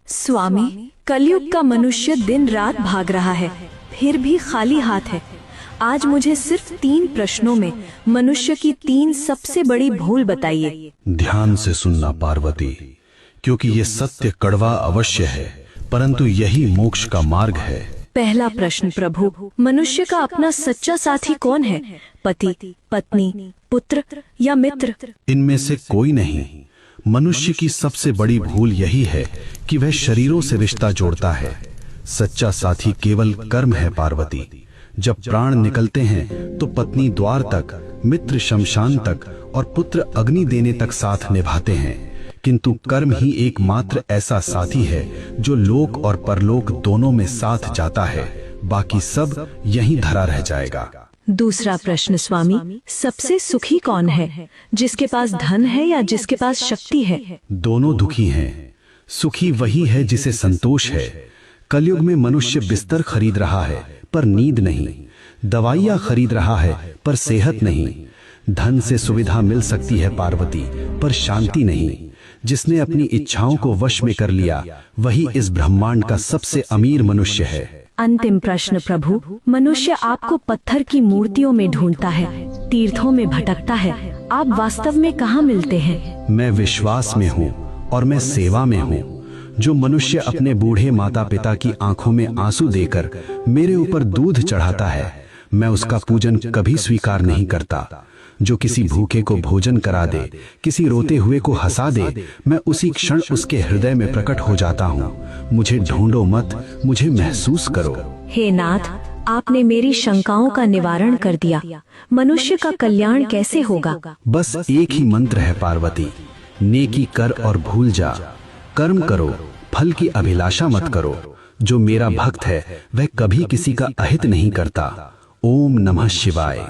स्वामी, कलयुग का मनुष्य दिन रात भाग रहा है, फिर भी खाली हाथ है। आज मुझे सिर्फ 3 प्रश्नों में मनुष्य की 3 सबसे बड़ी भूल बताइए। ध्यान से सुनना पार्वती, क्योंकि ये सत्य कड़वा अवश्य है, परंतु यही मोक्ष का मार्ग है। पहला प्रश्न प्रभु, मनुष्य का अपना सच्चा साथी कौन है? पति, पत्नी, पुत्र या मित्र? इनमें से कोई नहीं। मनुष्य की सबसे बड़ी भूल यही है कि वह शरीरों से रिश्ता जोड़ता है। सच्चा साथी केवल कर्म है पार्वती। जब प्राण निकलते हैं तो पत्नी द्वार तक, मित्र शमशान तक और पुत्र अग्नि देने तक साथ निभाते हैं, किंतु कर्म ही एकमात्र ऐसा साथी है जो लोक और परलोक दोनों में साथ जाता है। बाकी सब यहीं धरा रह जाएगा। दूसरा प्रश्न स्वामी, सबसे सुखी कौन है? जिसके पास धन है या जिसके पास शक्ति है? दोनों दुखी हैं। सुखी वही है जिसे संतोष है। कलयुग में मनुष्य बिस्तर खरीद रहा है पर नींद नहीं, दवाइयाँ खरीद रहा है पर सेहत नहीं। धन से सुविधा मिल सकती है पार्वती, पर शांति नहीं। जिसने अपनी इच्छाओं को वश में कर लिया वही इस ब्रह्मांड का सबसे अमीर मनुष्य है। अंतिम प्रश्न प्रभु, मनुष्य आपको पत्थर की मूर्तियों में ढूंढता है, तीर्थों में भटकता है, आप वास्तव में कहाँ मिलते हैं? मैं विश्वास में हूँ और मैं सेवा में हूँ। जो मनुष्य अपने बूढ़े माता पिता की आंखों में आंसू देकर मेरे ऊपर दूध चढ़ाता है, मैं उसका पूजन कभी स्वीकार नहीं करता। जो किसी भूखे को भोजन करा दे, किसी रोते हुए को हंसा दे, मैं उसी क्षण उसके हृदय में प्रकट हो जाता हूँ। मुझे ढूंढो मत, मुझे महसूस करो। हे नाथ, आपने मेरी शंकाओं का निवारण कर दिया। मनुष्य का कल्याण कैसे होगा? बस एक ही मंत्र है पार्वती, नेकी कर और भूल जा। कर्म करो, फल की अभिलाषा मत करो। जो मेरा भक्त है वह कभी किसी का अहित नहीं करता। ओम नमः शिवाय।